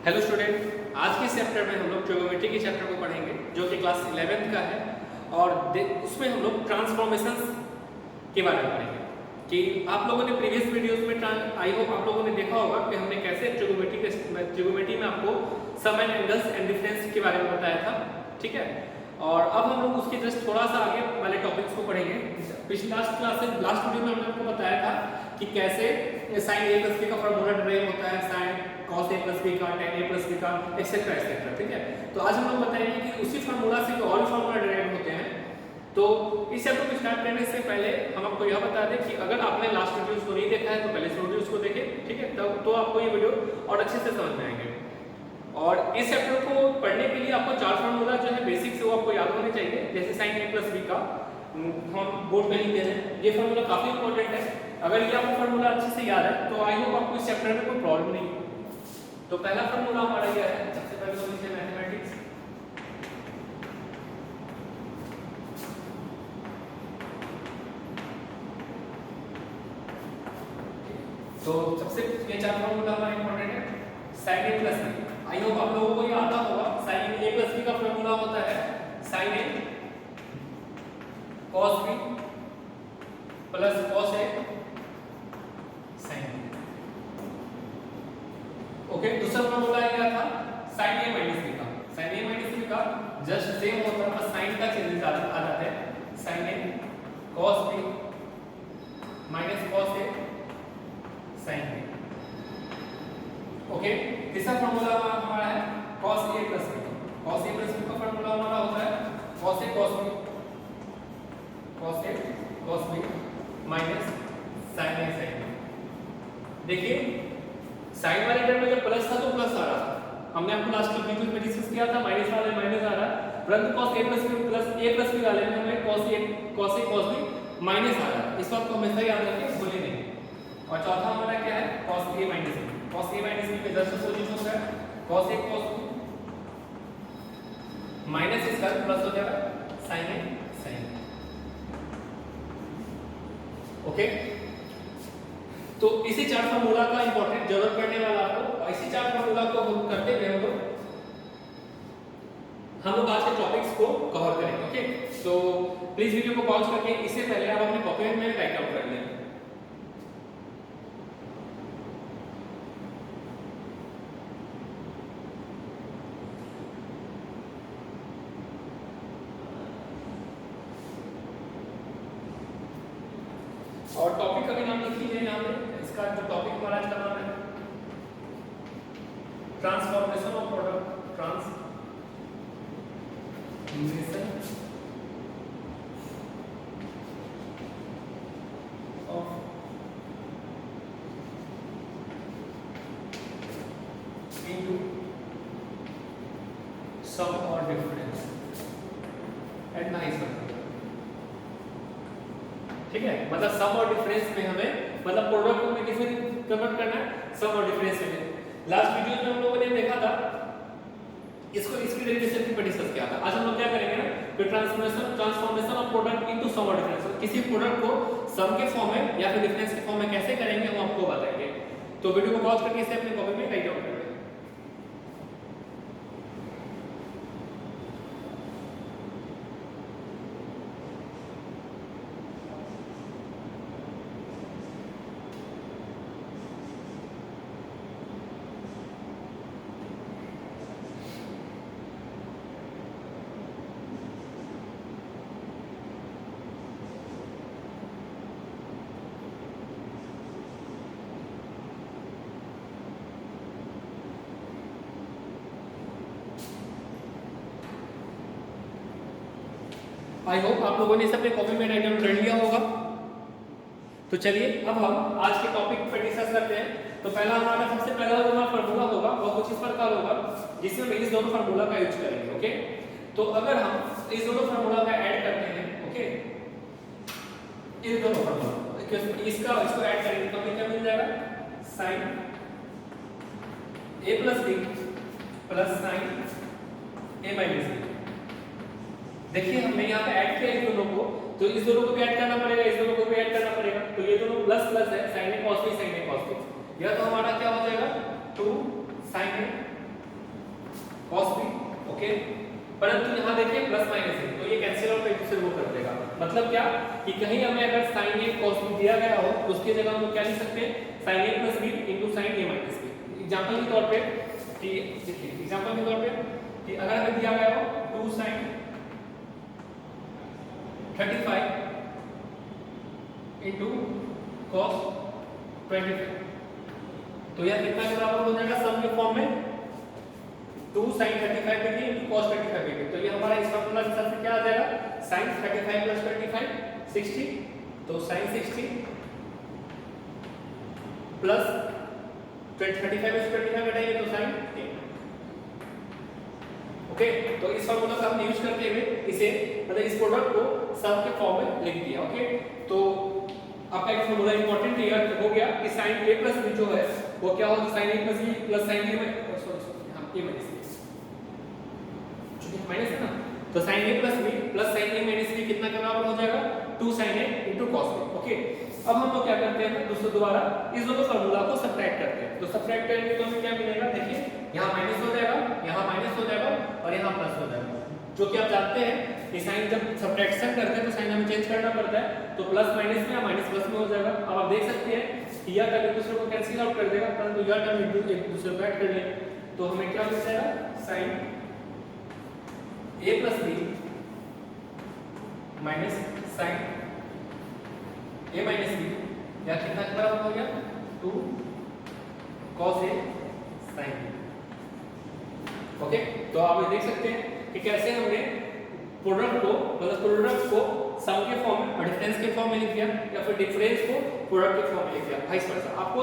Hello student, आज के chapter में हम लोग ट्रिगोनोमेट्री के चैप्टर को पढ़ेंगे जो कि क्लास 11th का है। और उसमें हम लोग ट्रांसफॉर्मेशंस के बारे में पढ़ेंगे कि आप लोगों ने प्रीवियस वीडियोस में आई होप आप लोगों ने देखा होगा कि हमने कैसे ट्रिगोनोमेट्री में आपको सम एंड एंगल्स एंड डिफरेंस के बारे में बताया था। ठीक है, और अब हम लोग उसके जस्ट थोड़ा सा आगे वाले टॉपिक्स को पढ़ेंगे। पिछली लास्ट वीडियो में हमने आपको बताया था कि कैसे sin a plus b का फॉर्मूला डिराइव होता है, sin cos a plus b का, tan a plus b का, एक्सेट्रा एक्सेट्रा। ठीक है, तो आज हम लोग बताएंगे कि उसी फार्मूला से और भी फार्मूला डिराइव होते हैं। तो इस चैप्टर को स्टार्ट करने से पहले हम आपको यह बता दें कि अगर आपने लास्ट वीडियोस को नहीं देखा है तो पहले इस वीडियोस को देखें। ठीक है, तब तो आपको ये वीडियो और अच्छे से समझ में आएंगे। और इस चैप्टर को पढ़ने के लिए आपको चार फार्मूला जो है बेसिक से वो आपको याद होने चाहिए। जैसे sin a plus b का हम बोर्ड पे लिखते हैं, ये फार्मूला काफी इंपॉर्टेंट है। अगर ये आपको फार्मूला अच्छे से याद है तो आई होप आपको इस चैप्टर में कोई प्रॉब्लम नहीं है। तो पहला फार्मूला हमारा यह है, सबसे पहले तो लीजिए मैथमेटिक्स। तो सबसे ये चार फार्मूला हमारा इंपॉर्टेंट है। sin a plus b, I hope आप लोगों को ये आता होगा। sin a plus b का फार्मूला होता है sin a cos b plus cos a sin b। Okay, दूसरा फार्मूला क्या था? sin a minus b का। sin a minus b का जस्ट सेम होता है, बस साइन का चेंजेस आ जाता है। sin a cos b minus cos a sin b। Okay, तीसरा फार्मूला हमारा है cos a plus b। cos a plus b का फार्मूला हमारा होता है cos a cos b minus sin a sin b। देखिए साइन वाले टर्म में जब प्लस था तो प्लस आ रहा था, हमने आपको लास्ट वीडियो में डिस्कस किया था। माइनस वाले माइनस आ रहा है, परंतु cos a plus b वाले में हमें cos a cos b minus आ रहा है। इस बात को हमेशा याद रखें, भूलिए नहीं। और चौथा हमारा क्या है? cos a minus b। cos a minus b पे जस्ट अपोजिट होता है, cos a cos b minus इसका प्लस हो जाएगा sin a sin b। Okay, तो इसी चार फार्मूला का इंपॉर्टेंट जरूरत पड़ने वाला आपको। इसी चार फार्मूला को हम करते हुए हम लोग आज के टॉपिक्स को कवर करेंगे। ओके, तो प्लीज वीडियो को पॉज करके इससे पहले आप अपने कॉपी में राइट डाउन कर लें। और टॉपिक का भी नाम लिख लीजिए यहाँ पे। इसका जो टॉपिक हमारा आज का नाम है transformation of product, transformation of into sum और डिफरेंस एंड नाइस। ठीक है, मतलब सम और डिफरेंस में हमें मतलब प्रोडक्ट को हमें किसमें कन्वर्ट करना है? सम और डिफरेंस में। लास्ट वीडियो में हम लोगों ने देखा था इसको, इसकी डेरिवेशन पर डिस्कस किया था। आज हम लोग क्या करेंगे ना, कि transformation of product into sum और डिफरेंस, किसी प्रोडक्ट को सम के फॉर्म में या फिर डिफरेंस के फॉर्म में कैसे करेंगे हम आपको बताएंगे। तो वीडियो को पॉज करके इसे अपने कॉपी में राइट डाउन करें। आई होप आप लोगों ने इसे अपने कॉपी में राइट डाउन कर लिया होगा। तो चलिए अब हम आज के टॉपिक पर डिस्कस करते हैं। तो पहला हमारा सबसे पहला जो हमारा फार्मूला होगा वो कुछ इस प्रकार होगा, जिसमें हम इस दोनों फार्मूला का यूज करेंगे। ओके, तो अगर हम इस दोनों फार्मूला का ऐड करते हैं, ओके, इस दोनों फार्मूला इसको ऐड करेंगे तो हमें क्या मिल जाएगा? sin a plus b plus sin a minus b। देखिए हमने यहाँ पे ऐड किया इस दोनों को, तो इस दोनों को भी ऐड करना पड़ेगा, इस दोनों को भी ऐड करना पड़ेगा। तो ये दोनों प्लस प्लस है, sin a cos b sin a cos b। यह तो हमारा क्या हो जाएगा 2 sin a ओके, परंतु यहाँ देखिए प्लस माइनस है तो ये कैंसिल आउट एक दूसरे को कर देगा। मतलब क्या कि कहीं हमें अगर sin a cos b दिया गया हो तो उसकी जगह हम लोग क्या लिख सकते हैं sin a plus b into sin a minus b। Example के तौर पे कि देखिए एग्जांपल के तौर पे कि अगर हमें दिया गया हो 2 sin 35 into cos 25 तो यह कितना के बराबर हो जाएगा सम के फॉर्म में 2 sin 35 degree into cos 25 degree. तो ये हमारा इस फॉर्मूला के हिसाब से क्या आ जाएगा sin 35 plus 25 60 तो sin 60 plus 35 में 25 घटाएंगे तो sin 8। ओके, तो इस फॉर्मूला का हम यूज करते हुए इसे मतलब इस प्रोडक्ट को सम के फॉर्म में लिख दिया। ओके, तो आपका एक फॉर्मूला इंपॉर्टेंट क्लियर हो गया कि sin a plus b जो है वो क्या होगा sin a plus b plus sin a minus b चूंकि माइनस है ना तो sin a plus b plus sin a minus b कितना के बराबर हो जाएगा 2 sin a into cos b। Okay, अब हम लोग क्या करते हैं दोबारा इस दोनों फार्मूला को सब्ट्रैक्ट करते हैं। तो सब्ट्रैक्ट करेंगे तो हमें क्या मिलेगा देखिए यहाँ माइनस हो जाएगा, यहाँ माइनस हो जाएगा और यहाँ प्लस हो जाएगा। जो कि आप जानते हैं कि साइन जब सब्ट्रैक्शन करते हैं तो साइन हमें चेंज करना पड़ता है, तो प्लस माइनस में या माइनस प्लस में हो जाएगा। अब आप देख सकते हैं कि यह टर्म एक दूसरे को कैंसिल आउट कर देगा, परंतु यह टर्म एक दूसरे को ऐड कर लेंगे तो हमें क्या मिल जाएगा sine a plus b minus sine a minus b या कितना के बराबर हो गया 2 cos a sin b। Okay, तो आप ये देख सकते हैं कि कैसे हमने प्रोडक्ट को सम के फॉर्म में और डिफरेंस के फॉर्म में लिख दिया या फिर डिफरेंस को प्रोडक्ट के फॉर्म में लिख दिया। वाइस वर्सा आपको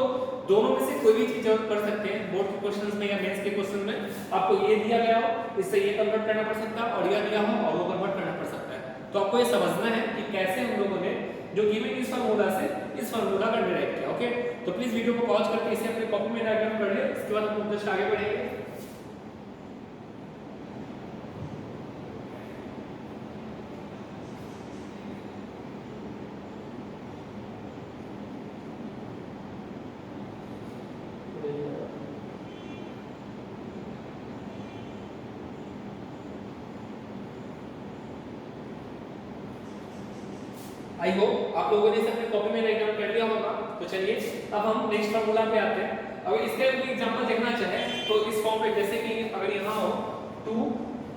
दोनों में से कोई भी चीज जरूरत पड़ सकते हैं। बोर्ड के क्वेश्चंस में या मेंस के क्वेश्चन में आपको ये दिया गया हो इससे ये कन्वर्ट करना पड़ सकता है और यह दिया हो और वो कन्वर्ट करना पड़ सकता है। तो आपको ये समझना है कि कैसे हम लोगों ने जो गिवन इस फार्मूला से इस फार्मूला का डिराइव किया। ओके, तो प्लीज वीडियो को पॉज करके इसे अपने कॉपी में डायग्राम कर ले, इसके बाद हम जस्ट आगे बढ़ेंगे। आई होप आप लोगों ने इसे अपने कॉपी में राइट डाउन कर लिया होगा। तो चलिए अब हम नेक्स्ट फार्मूला पे आते हैं। अगर इसके कोई एग्जांपल देखना चाहे तो इस फॉर्म पे जैसे कि अगर यहाँ हो 2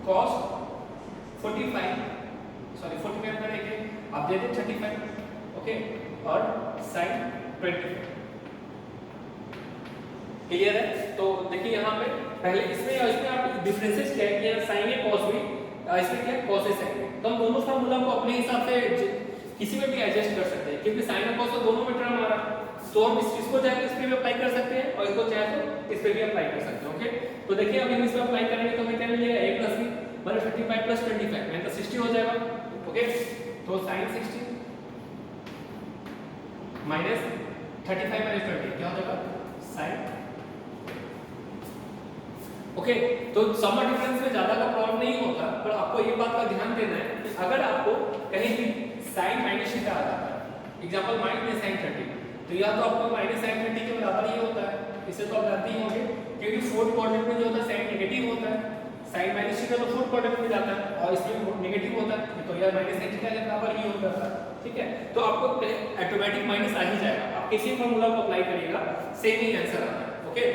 cos 45 का देखिए आप दे दें 35 ओके और sin 25 क्लियर है। तो देखिए यहाँ पे पहले इसमें और इसमें आप डिफरेंसेस क्या है कि sin a cos b इसमें क्या है cos a sin a। तो हम दोनों फार्मूला को अपने हिसाब से किसी में भी एडजस्ट कर सकते हैं क्योंकि sin और cos तो दोनों में टर्म आ रहा है, तो हम इसको चाहे तो इस पे भी अप्लाई कर सकते हैं और इसको चाहे तो इस पे भी अप्लाई कर सकते हैं। ओके, तो देखिए अभी हम इस पे अप्लाई करेंगे तो हमें क्या मिलेगा a plus b मतलब 35 plus 25 यानी 60 हो जाएगा। ओके, तो sin 60 minus 35 minus 20 क्या हो जाएगा sin। ओके, तो सम और डिफरेंस में ज्यादा का प्रॉब्लम नहीं होता, पर आपको ये बात का ध्यान देना है कि अगर आपको कहीं भी sin माइनस थीटा आ जाता है एग्जांपल माइनस sin 30 तो यह तो आपको माइनस sin 30 के बराबर ही होता है, इसे तो आप जानते ही होंगे क्योंकि फोर्थ क्वाड्रेंट में जो होता है sin नेगेटिव होता है, sin माइनस थीटा तो फोर्थ क्वाड्रेंट में जाता है और इसमें नेगेटिव होता है तो यह माइनस sin थीटा के बराबर ही होता है। ठीक है, तो आपको ऑटोमेटिक माइनस आ ही जाएगा, आप किसी फार्मूला को अप्लाई करिएगा सेम ही आंसर आता है। ओके,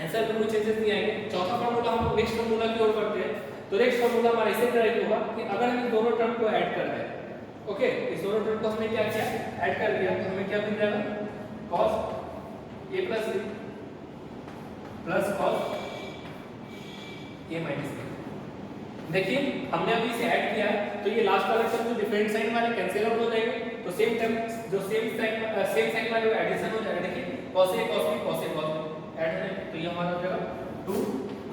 आंसर में कोई चेंजेस नहीं आएंगे। चौथा फार्मूला हम नेक्स्ट फार्मूला की ओर बढ़ते हैं। तो नेक्स्ट फार्मूला हमारा ऐसे डिराइव होगा कि अगर हम इन दोनों टर्म को ऐड कर दें, ओके इस दोनों टर्म को हमने क्या किया ऐड कर दिया तो हमें क्या मिल जाएगा cos a plus b plus cos a minus b। देखिए हमने अभी इसे ऐड किया है तो ये लास्ट वाला टर्म जो डिफरेंट साइन वाले कैंसिल आउट हो जाएंगे, तो सेम टर्म जो सेम साइन वाले एडिशन हो जाएगा। देखिए cos a cos b cos a cos b add है तो ये हमारा हो जाएगा 2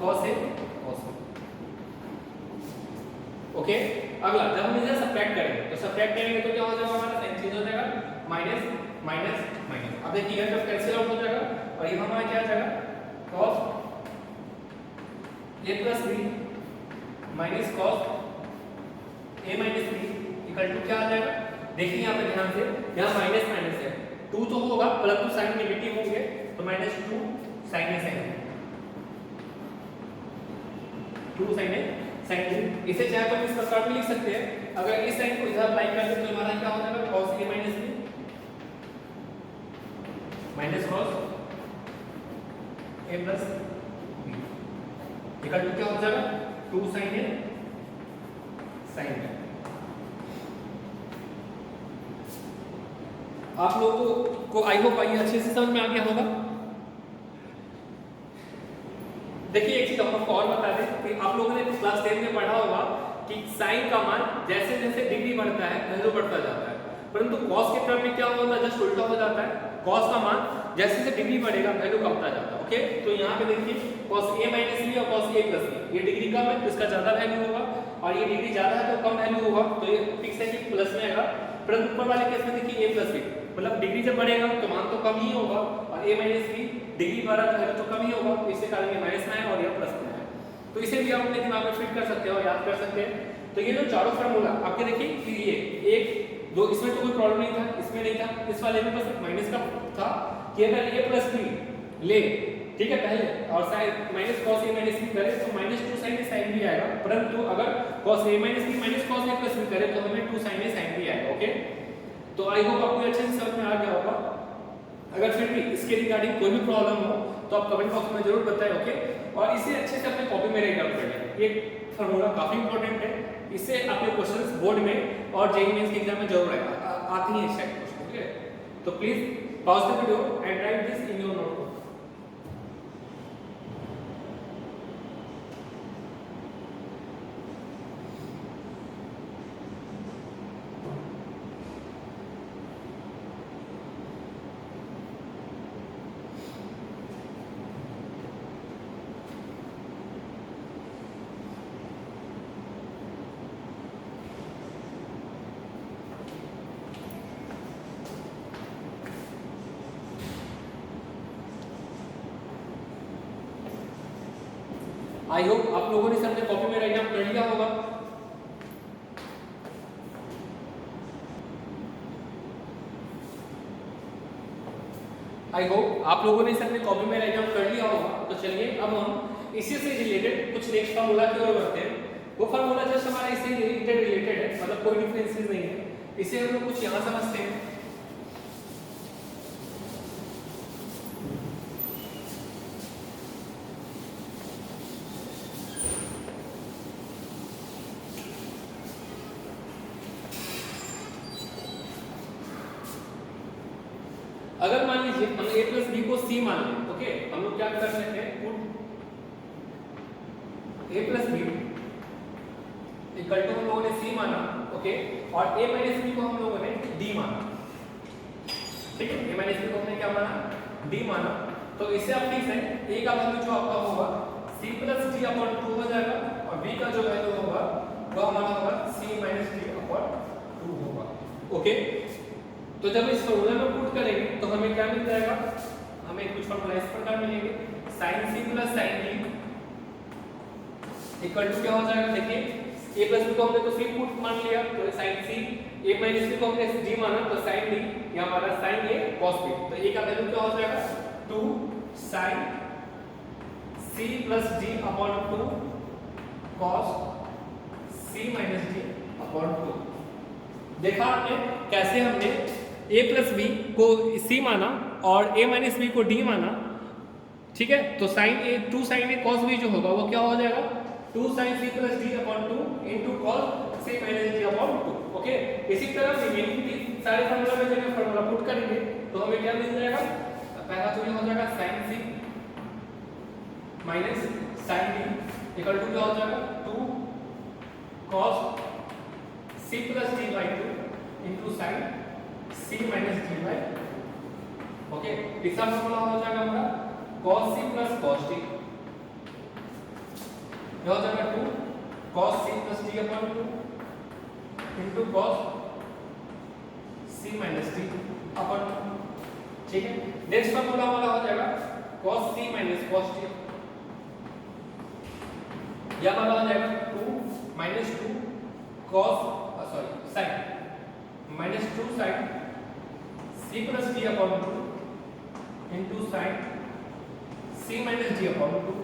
cos a cos b। Okay, अगला जब हम इसे सब्ट्रैक्ट करेंगे तो सब्ट्रैक्ट करेंगे तो क्या हो जाएगा हमारा साइन चेंज हो जाएगा माइनस माइनस माइनस। अब देखिए यह टर्म कैंसिल आउट हो जाएगा और ये हमारा क्या आ जाएगा cos a plus b minus cos a minus b equal to क्या आ जाएगा। देखिए यहाँ पे ध्यान से यहाँ माइनस माइनस है 2 तो होगा परंतु साइन नेगेटिव होंगे तो -2 sin a sin। 2 sin a sin b। इसे चाहे तो इस प्रकार में लिख सकते हैं, अगर इस साइन को इधर अप्लाई कर दें तो हमारा क्या हो जाएगा cos a minus b minus cos a plus b equal to क्या हो जाएगा 2 sin a sin b। आप लोगों को आई होप ये अच्छे से समझ में आ गया होगा। देखिए एक चीज हम आपको और बता दें कि आप लोगों ने क्लास 10 में पढ़ा होगा कि साइन का मान जैसे जैसे डिग्री बढ़ता है वैल्यू बढ़ता जाता है, परंतु कॉस के टर्म में क्या होता है जस्ट उल्टा हो जाता है। कॉस का मान जैसे जैसे डिग्री बढ़ेगा वैल्यू कमता जाता है। ओके, तो यहाँ पे देखिए cos a minus b और cos a plus b, ये डिग्री कम है तो इसका ज्यादा वैल्यू होगा, और ये डिग्री ज्यादा है तो कम वैल्यू होगा, तो ये फिक्स है कि प्लस में आएगा। परंतु ऊपर वाले केस में देखिए a plus b, मतलब डिग्री जब बढ़ेगा तो मान तो कम ही होगा, और a minus b डिग्री बढ़ा तो वैल्यू तो कम ही होगा, इसके कारण ये माइनस में है और ये प्लस में है। तो इसे भी आप अपने दिमाग में फिट कर सकते हो और याद कर सकते हैं। तो ये जो चारों फार्मूला आपके देखिए कि ये एक दो, इसमें तो कोई प्रॉब्लम नहीं था, इसमें नहीं था, इस वाले में बस माइनस का था कि अगर a plus b ले, ठीक है, पहले और sine minus cos a minus b करे तो -2 sin a sin b आएगा, परंतु अगर cos a minus b minus cos a plus b करे तो हमें 2 sin a sin b आएगा। ओके, तो आई होप आपको अच्छे से समझ में आ गया होगा। अगर फिर भी इसके रिगार्डिंग कोई भी प्रॉब्लम हो तो आप कमेंट बॉक्स में जरूर बताएं। ओके, और इसे अच्छे से अपने कॉपी में राइट डाउन कर लें, ये फार्मूला काफी इंपॉर्टेंट है, इससे आपके क्वेश्चंस बोर्ड में और जेईई मेंस के एग्जाम में जरूर आते हैं इस टाइप के क्वेश्चन। ठीक है, तो please pause the video and right this in your notebook. I hope आप लोगों ने सबने कॉपी में राइट डाउन कर लिया होगा। आई होप आप लोगों ने सबने कॉपी में राइट डाउन कर लिया होगा। तो चलिए अब हम इसी से रिलेटेड कुछ नेक्स्ट फार्मूला की ओर बढ़ते हैं। वो फार्मूला जस्ट हमारा इससे रिलेटेड है, मतलब कोई डिफरेंसेस नहीं है, इसे हम लोग कुछ यहाँ समझते हैं। अगर मान लीजिए हम a plus b को c मान लें, ओके, हम लोग क्या कर सकते हैं, put a plus b equal to हम लोगों ने c माना, ओके, और a minus b को हम लोगों ने d माना। ठीक है, a minus b को हमने क्या माना, d माना। तो इससे आप लिख सकते हैं a का वैल्यू जो आपका होगा c plus d upon 2 हो जाएगा, और b का जो वैल्यू होगा वो हमारा होगा c minus d upon 2 होगा। ओके, तो जब इस फॉर्मूला में पुट करेंगे तो हमें क्या मिल जाएगा, हमें कुछ फॉर्मूला इस प्रकार मिलेंगे, sin c plus sin d equal to क्या हो जाएगा, देखिए a plus b को हमने तो c पुट मान लिया तो sin c, a minus b को हमने d माना तो sin d, ये हमारा sin a cos b, तो a का वैल्यू क्या हो जाएगा 2 sin c plus d upon 2 cos c minus d upon 2। देखा आपने कैसे हमने a plus b को c माना और a minus b को d माना। ठीक है, तो sin a 2 sin a cos b जो होगा वो क्या हो जाएगा 2 sin c plus d upon 2 into cos c minus d upon 2। Okay, इसी तरह रिमेनिंग की सारे फार्मूला में जब फार्मूला पुट करेंगे तो हमें क्या मिल जाएगा, पहला तो ये हो जाएगा sin c minus sin d equal to क्या हो जाएगा 2 cos c plus d by 2 into sin c minus d by। Okay, तीसरा फार्मूला हो जाएगा हमारा cos c plus cos d, यह हो जाएगा 2 cos c plus d upon 2 into cos c minus d upon 2। ठीक है, नेक्स्ट फार्मूला हमारा हो जाएगा cos c minus cos d, यह हमारा हो जाएगा 2 minus 2 cos sin minus 2 sin c plus d upon 2 into sin c minus d upon 2।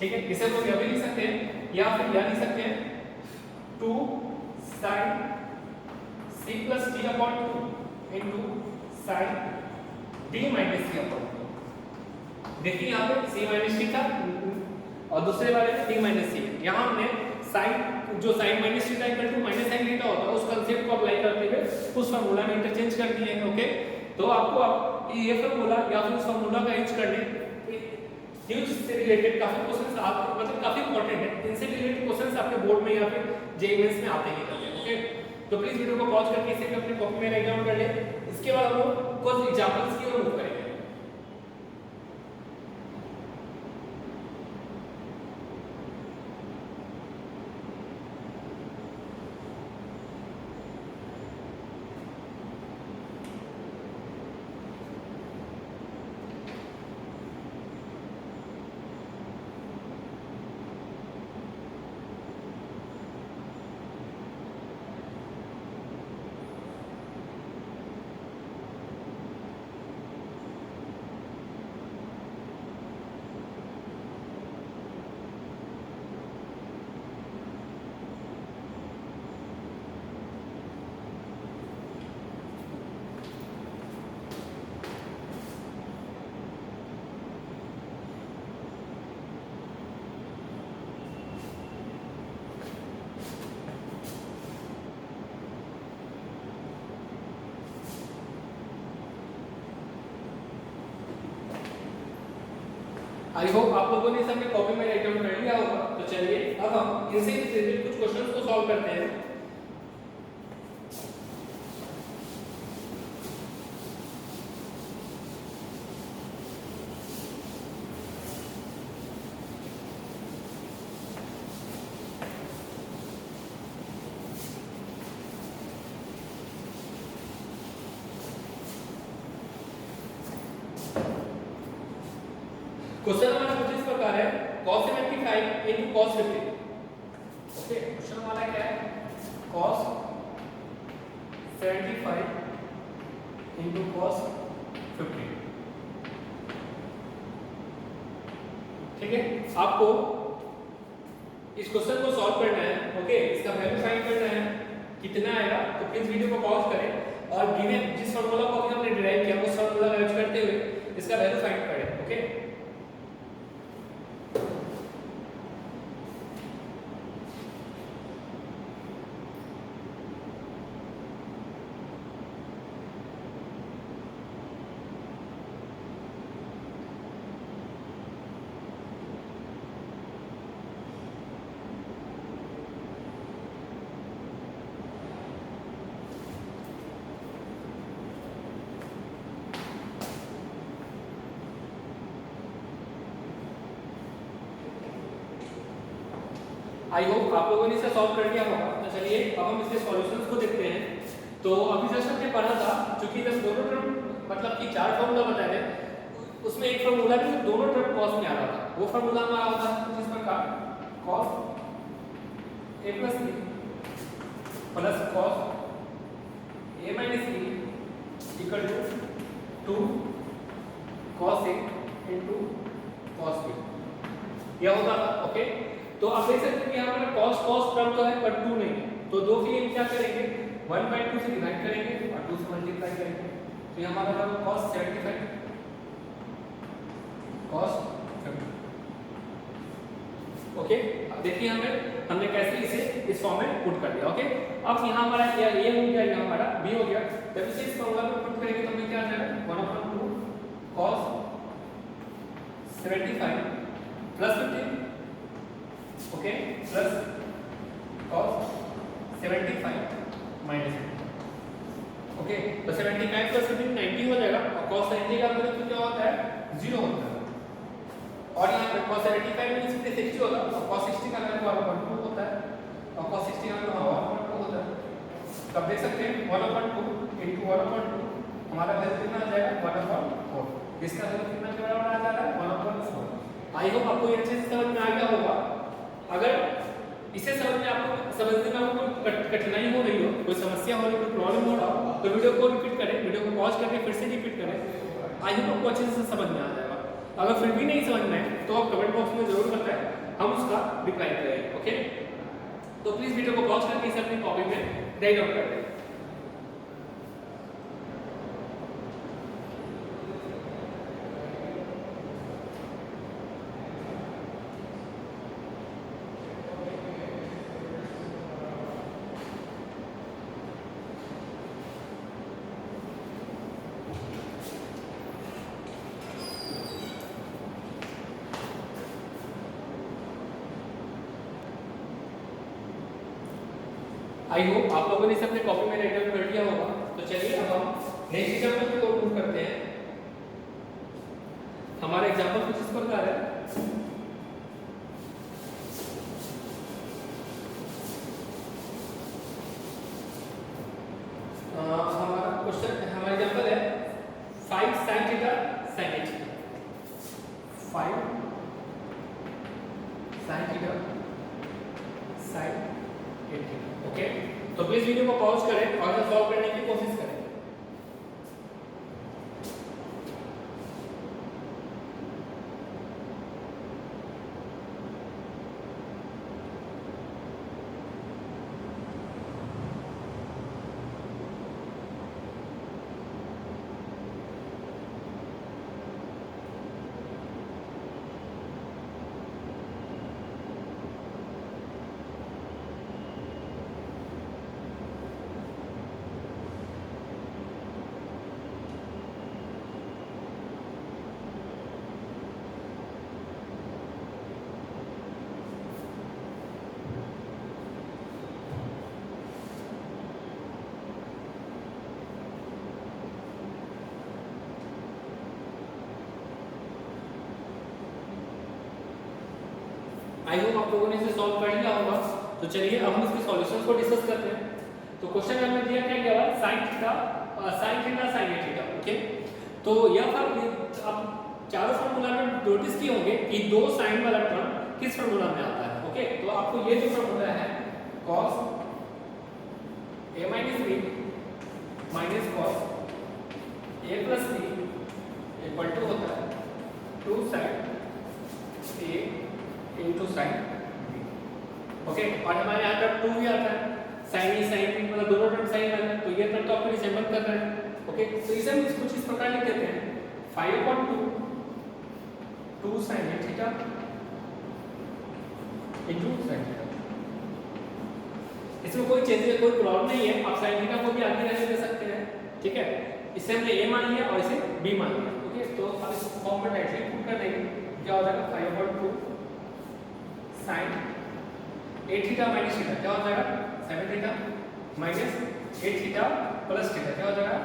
ठीक है, इसे हम लोग यह भी लिख सकते हैं या फिर लिख सकते हैं 2 sin c plus d upon 2 into sin d minus c upon 2। देखिए यहाँ पे c minus d था और दूसरे वाले में d minus c है। यहाँ हमने sin जो sin minus theta equal to minus sin theta होता है उस कांसेप्ट को अप्लाई करते हुए उस फार्मूला में इंटरचेंज कर दिए हैं। ओके, तो आपको अब ये फार्मूला या फिर उस फार्मूला का यूज करने न्यूज से रिलेटेड काफी क्वेश्चंस आप मतलब काफी इंपॉर्टेंट है, इनसे रिलेटेड क्वेश्चंस आपके बोर्ड में या फिर जेईई मेंस में आते ही रहते हैं। ओके, तो प्लीज वीडियो को पॉज करके इसे भी अपनी कॉपी में राइट डाउन कर ले। इसके बाद हम लोग कुछ एग्जांपल्स की ओर मूव करेंगे। आई होप आप लोगों ने सबने कॉपी में राइट डाउन कर लिया होगा। तो चलिए अब हम इनसे रिलेटेड कुछ क्वेश्चंस को सॉल्व करते हैं। क्वेश्चन हमारा कुछ इस प्रकार है, cos 75 into cos 50। Okay, question हमारा क्या है, cos 75 into cos 50। ठीक है, आपको इस क्वेश्चन को सॉल्व करना है। ओके, इसका वैल्यू फाइंड करना है, कितना आएगा। तो प्लीज वीडियो को पॉज करें और गिवन जिस फार्मूला को अभी हमने डिराइव किया उस फार्मूला का यूज करते हुए इसका वैल्यू फाइंड करें। ओके, आई होप आप लोगों ने इसे सॉल्व कर लिया होगा। तो चलिए अब हम इसके सॉल्यूशंस को देखते हैं। तो अभी जस्ट हमने पढ़ा था, क्योंकि जब दोनों टर्म मतलब कि 4 फार्मूला बताए थे, उसमें एक फार्मूला भी दोनों टर्म कॉस में आ रहा था। वो फार्मूला हमारा होता है कुछ इस प्रकार, cos a plus b plus cos a minus b equal to 2 cos a into cos b, यह होता था। ओके, तो आप देख सकते हैं कि यहाँ पर cos टर्म तो है पर 2 नहीं है, तो 2 के लिए क्या करेंगे, 1/2 से डिवाइड करेंगे और 2 से मल्टीप्लाई करेंगे। तो यहाँ हमारा होगा cos 75 cos 50। ओके, अब देखिए हमने कैसे इसे इस फॉर्म में पुट कर दिया। ओके, अब यहाँ हमारा ये हो गया, यहाँ हमारा b हो गया। जब इसे इस फॉर्मूला में पुट करेंगे तो हमें क्या आ जाएगा, 1/2 cos 75 plus 50। Okay, plus cos 75 minus 50। Okay, तो 75 प्लस 50 90 हो जाएगा और cos 90 का मतलब क्या होता है, 0 होता है। और यहाँ पे cos 75 में 60 होता है और cos 60 का मतलब 1/2 होता है और cos 60 का मतलब 1/2 होता है। तो आप देख सकते हैं 1/2 into 1/2 हमारा वैल्यू कितना आ जाएगा, 1/4। इसका वैल्यू कितना के बराबर आ जा रहा है, 1/4। आई होप आपको ये अच्छे से समझ में आ गया होगा। अगर इसे समझने में आपको कठिनाई हो रही हो, कोई समस्या हो रही हो, कोई प्रॉब्लम हो रहा हो, तो वीडियो को रिपीट करें, वीडियो को पॉज करके फिर से रिपीट करें। आई होप आपको अच्छे से समझ में आ जाएगा। अगर फिर भी नहीं समझ में आए तो आप कमेंट बॉक्स में जरूर बताएं, हम उसका डिक्लाइन करेंगे। ओके, तो प्लीज वीडियो को पॉज करके इसे अपनी कॉपी में राइट डाउन कर दें। आई होप आप लोगों ने इसे अपने कॉपी में राइट डाउन कर लिया होगा। तो चलिए अब हम नेक्स्ट एग्जांपल की ओर मूव करते हैं। हमारा एग्जांपल कुछ इस प्रकार है। हमारा क्वेश्चन हमारा एग्जांपल है 5 sin theta sin 8 theta. 5 sin theta sin 8 theta. Okay, तो प्लीज वीडियो को पॉज करें और इसे सॉल्व करने की कोशिश करें। आई होप आप लोगों ने इसे सॉल्व कर लिया होगा। तो चलिए अब हम इसके सॉल्यूशंस को डिस्कस करते हैं। तो क्वेश्चन में दिया क्या गया है sin theta sin 8 theta. Okay, तो यह अब चारों फार्मूला में नोटिस किए होंगे कि दो साइन वाला टर्म किस फार्मूला में आता है। ओके, तो आपको ये जो फार्मूला है cos a minus b minus cos a plus b equal to होता है 2 sin a into sin b। Okay, और हमारे यहाँ पर 2 भी आता है। sin a sin b मतलब दोनों टर्म sin है, तो ये टर्म तो आपको रिजेंबल कर रहा है। ओके, तो इसे हम कुछ इस प्रकार लिख देते हैं 5/2 sin a theta into sin theta. इसमें कोई चेंज कोई प्रॉब्लम नहीं है, आप sin थीटा को भी आगे रहने दे सकते हैं। ठीक है, इसे हमने a मान लिया और इसे b मान लिया। ओके, तो अब इस फॉर्म में डायरेक्टली पुट कर देंगे। क्या हो जाएगा 5/2 sin 8 थीटा माइनस थीटा क्या हो जाएगा 7 theta minus 8 theta plus theta क्या हो जाएगा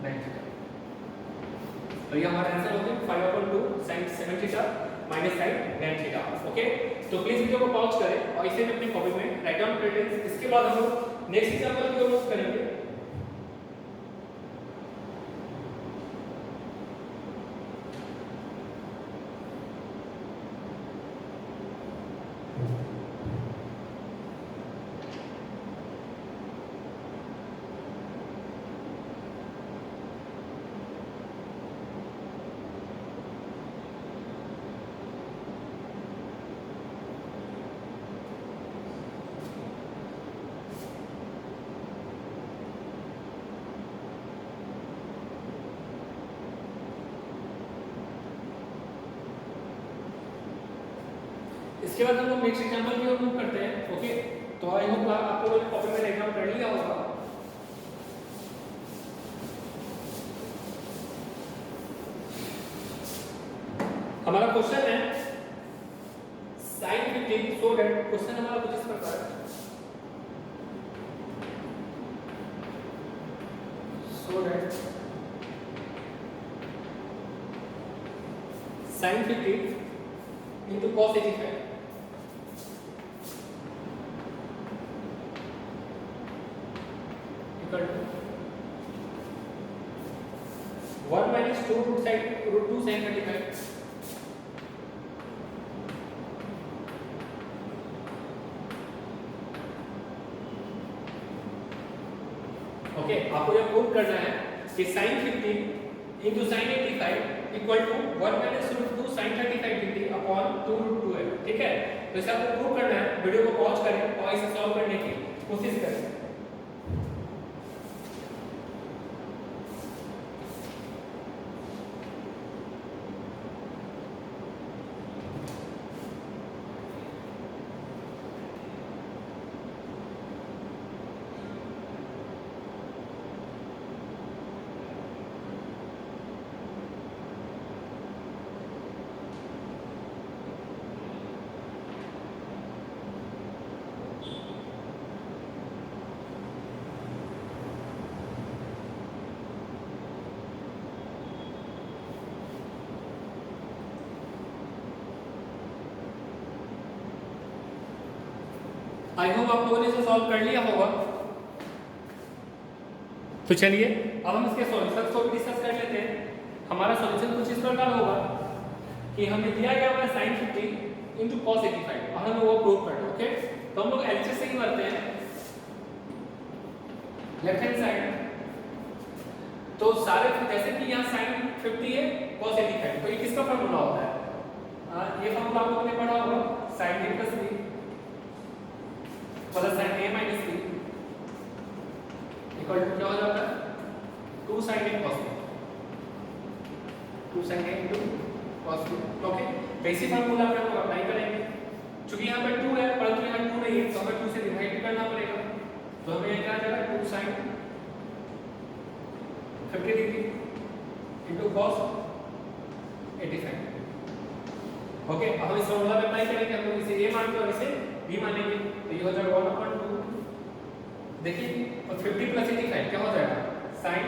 9 थीटा। तो ये हमारा आंसर हो गया 5/2 sin 7 theta minus sin 9 theta. Okay, तो प्लीज वीडियो को पॉज करें और इसे अपनी कॉपी में राइट डाउन कर लें। इसके बाद हम लोग नेक्स्ट एग्जांपल की ओर मूव करेंगे। इसके बाद हम लोग नेक्स्ट एग्जांपल की ओर मूव करते हैं। ओके, तो आई होप आप लोगों ने कॉपी में राइट डाउन कर लिया होगा। हमारा क्वेश्चन है sin 15 सो दैट क्वेश्चन हमारा कुछ इस प्रकार है so that sin 15 into cos 85 equal to 1 minus 2 root 2 sin 35। Okay, आपको यह प्रूव करना है कि sin 15 into sin 85 equal to 1 minus root 2 sin 35 degree upon 2 root 2 है, ठीक है। तो इसे आपको प्रूव करना है, वीडियो को पॉज करें और इसे सॉल्व करने की कोशिश करें। आई होप आप लोगों ने इसे सॉल्व कर लिया होगा। तो चलिए अब हम इसके सॉल्यूशंस को भी डिस्कस कर लेते हैं। हमारा सॉल्यूशन कुछ इस प्रकार होगा कि हमें दिया गया हुआ sin 50 into cos 85 और हमें वो प्रूव करना है, ओके। तो हम लोग एलएचएस से ही करते हैं, लेफ्ट हैंड साइड। तो सारे जैसे कि यहाँ sin 50 है cos 85, तो ये किसका फार्मूला होता है? ये फार्मूला आप लोगों ने पढ़ा होगा, sin a plus b plus sin a minus b equal to क्या हो जाता है? 2 sin a cos b, 2 sin a into cos b, okay. तो इसी फार्मूला पे हम अप्लाई करेंगे। चूंकि यहाँ पे 2 है परंतु यहाँ 2 नहीं है, तो हमें 2 से डिवाइड भी करना पड़ेगा। तो हमें क्या आ जाएगा? 2 sin 50 degree into cos 85, okay. अब हम इस फार्मूला पे अप्लाई करेंगे, हम लोग इसे a मानते हैं और इसे b मानेंगे। तो ये हो जाएगा 1/2, देखिए, और 50 प्लस 85 क्या हो जाएगा? sin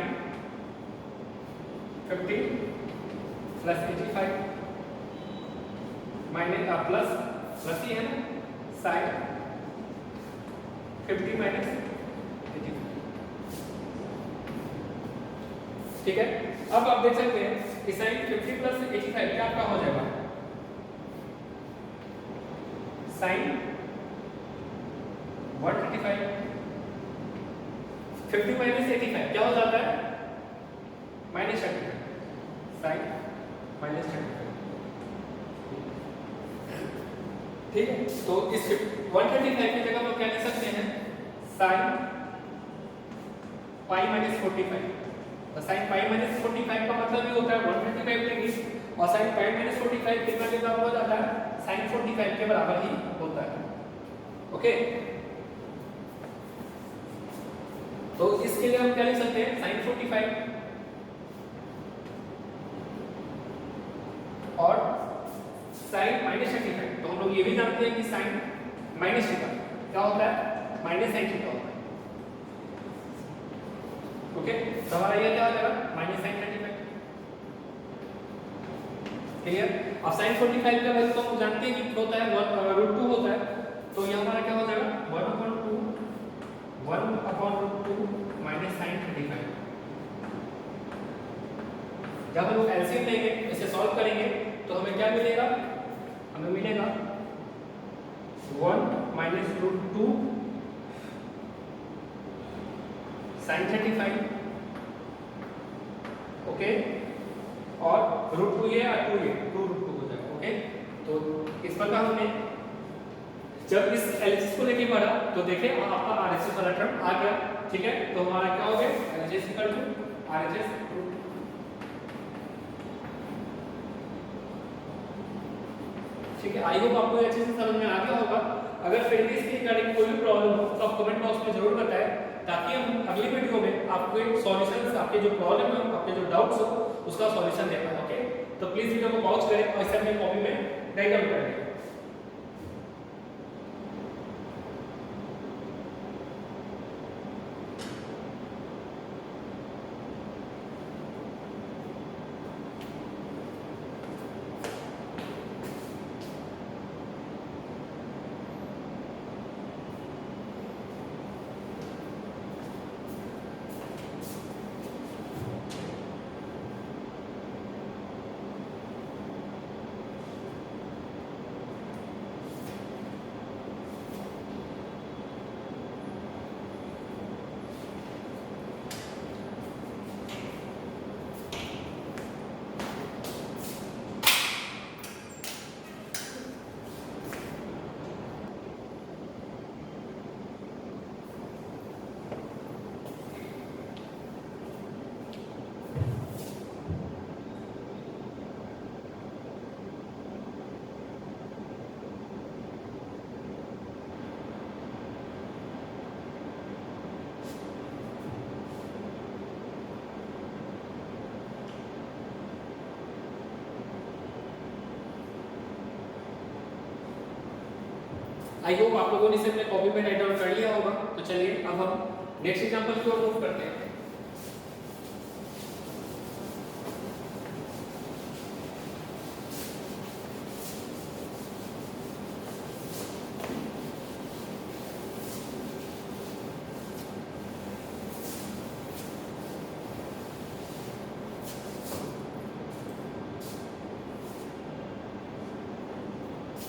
50 plus 85 minus plus plus ही है ना, sin 50 माइनस 85, ठीक है। अब आप देख सकते हैं कि sin 50 प्लस 85 क्या आपका हो जाएगा? sin 135, 50 माइनस 85 क्या हो जाता है? माइनस 35, sin माइनस 35, ठीक है। तो इस 135 की जगह हम क्या लिख सकते हैं? sin pi minus 45। तो sin पाई माइनस 45 का मतलब ये होता है 135 डिग्री, और sin पाई माइनस 45 कितना के बराबर हो जाता है? sin 45 के बराबर ही होता है, ओके। तो इसके लिए हम क्या लिख सकते हैं? sin 45 और sin माइनस 35। तो हम लोग ये भी जानते हैं कि sin माइनस थीटा क्या होता है? माइनस sin थीटा होता है, ओके। तो हमारा ये क्या हो जाएगा? Minus sin 35, clear. अब sin 45 का वैल्यू तो हम जानते हैं कि होता है √2 होता है। तो ये हमारा क्या हो जाएगा? 1/2 माइनस sin 35। जब हम लोग एलसीएम लेंगे, इसे सॉल्व करेंगे, तो हमें क्या मिलेगा? हमें मिलेगा 1 माइनस √2 sin 35, ओके। और √2 ये और 2 ये 2 √2 हो जाएगा, ओके। तो इस प्रकार हमने जब इस एलएचएस को लेके पढ़ा तो देखें आपका आरएचएस वाला टर्म आ गया, ठीक है। तो हमारा क्या हो गया? एलएचएस इक्वल टू आरएचएस, ठीक है। आई होप आपको अच्छे से समझ में आ गया होगा। अगर फिर भी इसके रिगार्डिंग कोई भी प्रॉब्लम हो तो आप कमेंट बॉक्स में जरूर बताएं, ताकि हम अगली वीडियो में आपको एक सॉल्यूशन, आपके जो प्रॉब्लम है, आपके जो डाउट्स हो उसका सॉल्यूशन दे पाए, ओके। तो प्लीज वीडियो को पॉज करें और इसे अपनी कॉपी में राइट डाउन करें। आई होप आप लोगों ने इसे अपने कॉपी पे राइट डाउन कर लिया होगा। तो चलिए अब हम नेक्स्ट एग्जांपल की ओर मूव करते हैं।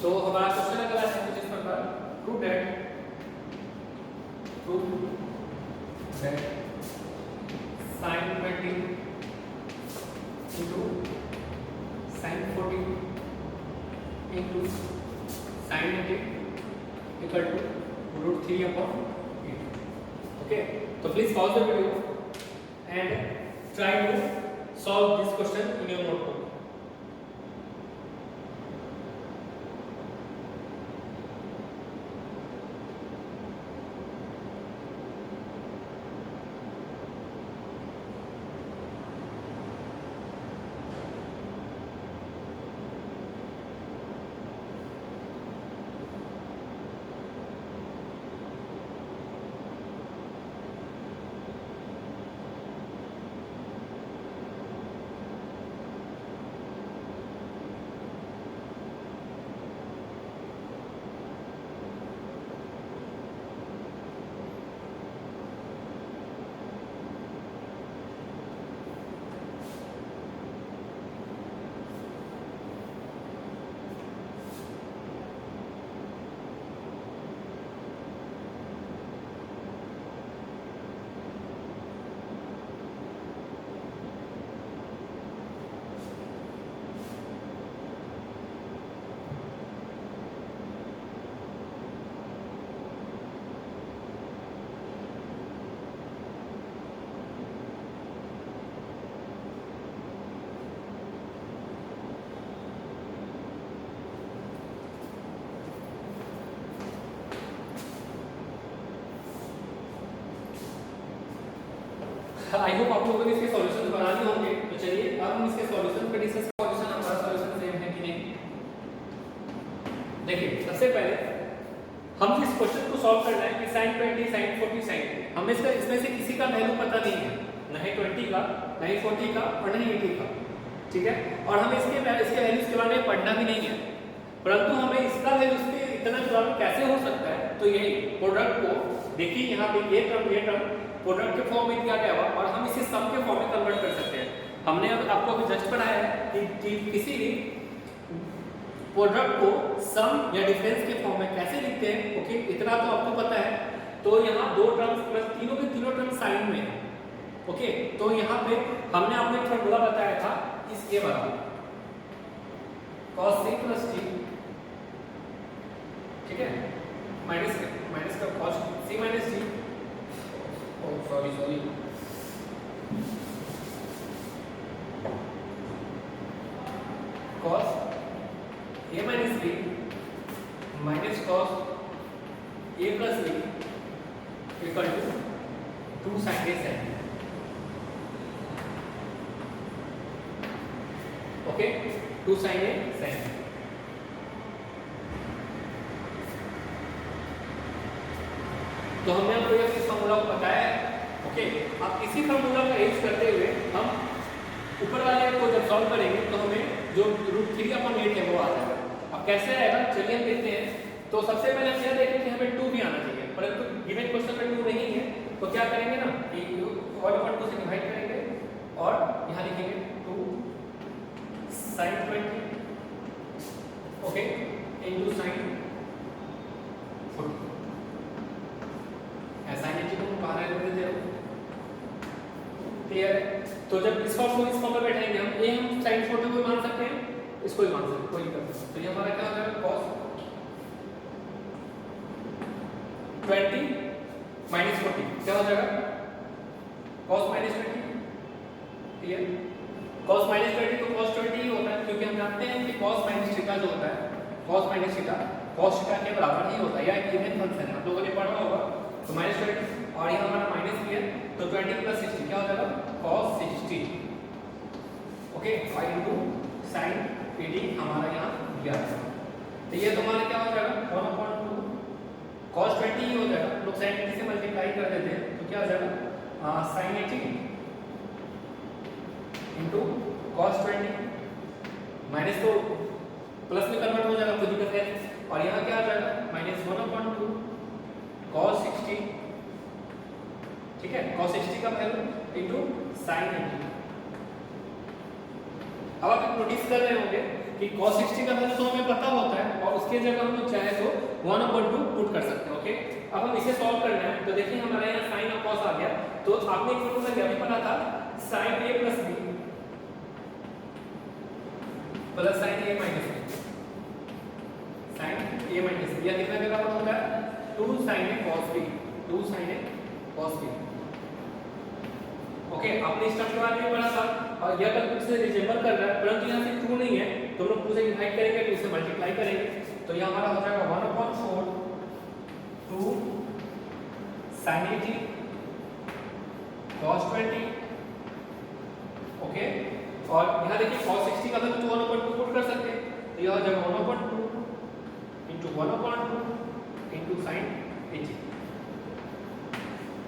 तो हमारा क्वेश्चन अगला है कुछ इस प्रकार, prove that sin 20 into sin 40 into sin 80 equal to √3/8. Okay, so please pause the video and try to solve this question in your notebook. I hope आप लोगों ने इसके सॉल्यूशन बना लिए होंगे। तो चलिए अब हम इसके सॉल्यूशन पे डिस्कस सॉल्यूशन हमारा सॉल्यूशन सेम है कि नहीं। देखिए सबसे पहले हम इस क्वेश्चन को सॉल्व करना है कि sin 20 sin 40 sin 80 हमें इसमें से किसी का वैल्यू पता नहीं है, न ही 20 का, न ही 40 का और न ही 80 का, ठीक है। और हमें इसके वैल्यूज के बारे में पढ़ना भी नहीं है, परंतु हमें इसका वैल्यू इसके इतना जुड़ाव कैसे हो सकता है। तो यही प्रोडक्ट को देखिए यहाँ पे ये टर्म प्रोडक्ट के फॉर्म में दिया गया हुआ और हम इसे सम के फॉर्म में कन्वर्ट कर सकते हैं। हमने अब आपको अभी जस्ट पढ़ाया है कि किसी भी प्रोडक्ट को सम या डिफरेंस के फॉर्म में कैसे लिखते हैं। ओके, इतना तो आपको पता है। तो यहाँ दो टर्म्स प्लस तीनों के तीनों टर्म साइन में है। ओके, तो यहाँ पे हमने आपको एक फॉर्मूला बताया था इसके बराबर cos c plus t, ठीक है, माइनस का cos c minus t, sorry cos a minus b minus cos a plus b equal to 2 sin a sin। Okay, 2 sin a sin। तो हमने आपको ये इस फार्मूला को बताया है। ओके, अब इसी फार्मूला का यूज करते हुए हम ऊपर वाले को जब सॉल्व करेंगे तो हमें जो √3/8 है वो आ जाएगा। अब कैसे आएगा चलिए हम देखते हैं। तो सबसे पहले हम यह देखें कि हमें 2 भी आना चाहिए, परंतु गिवन क्वेश्चन में 2 नहीं है। तो क्या करेंगे ना, 1/2 से डिवाइड करेंगे और यहाँ लिखेंगे 2 sin 20 ओके इनटू sin 40। ऐसा ही चीज को बाहर ले दे रहा हूं, क्लियर है। तो जब इस फॉर्म को इस फॉर्म में बैठाएंगे हम sin 40 को मान सकते हैं, इसको भी मान सकते हैं, कोई दिक्कत नहीं। तो ये हमारा क्या हो जाएगा cos 20 minus 40 क्या हो जाएगा cos minus 20, clear. cos minus 20 तो cos 20 ही होता है, क्योंकि हम जानते हैं कि cos minus थीटा जो होता है cos minus theta cos theta के बराबर ही होता है, या एक इवन फंक्शन है, आप लोगों ने पढ़ा होगा। तो -20 और ये हमारा माइनस भी है, तो 20 + 60 क्या हो जाएगा cos 60। ओके, 5 × sin 80 हमारा यहाँ दिया है। तो ये तो हमारा क्या हो जाएगा 1/2 cos 20 ही हो जाएगा, लोग sin 80 से मल्टीप्लाई कर देते हैं तो क्या हो जाएगा sin 80 इंटू cos 20 माइनस तो प्लस में कन्वर्ट हो जाएगा, खुद ही करते हैं, और यहाँ क्या आ जाएगा माइनस 1/2 cos 60, ठीक है, cos 60 का वैल्यू इंटू sin 80। अब आप नोटिस कर रहे होंगे कि cos 60 का वैल्यू तो हमें पता होता है और उसके जगह हम लोग चाहे तो 1/2 पुट कर सकते हैं। ओके, अब हम इसे सॉल्व करना है तो देखिए हमारे यहाँ sin और cos आ गया, तो आपने एक फॉर्मूला क्या भी पढ़ा था sin a plus b plus sin a minus b, sin a minus b, यह कितना के बराबर होता है 2 sin a cos b, 2 sin a cos b। Okay, आपने इस टर्म के बारे में पढ़ा था और यह टर्म से रिजेंबल कर रहा है, परंतु यहाँ से ट्रू नहीं है तो हम लोग 2 से डिवाइड करेंगे तो इसे मल्टीप्लाई करेंगे, तो यह हमारा हो जाएगा 1/4 2 sin 80 cos 20। ओके, और यहाँ देखिए cos 60 का वैल्यू 1/2 पुट कर सकते हैं, तो यह हो जाएगा 1/2 इंटू 1/2 इंटू sin 80।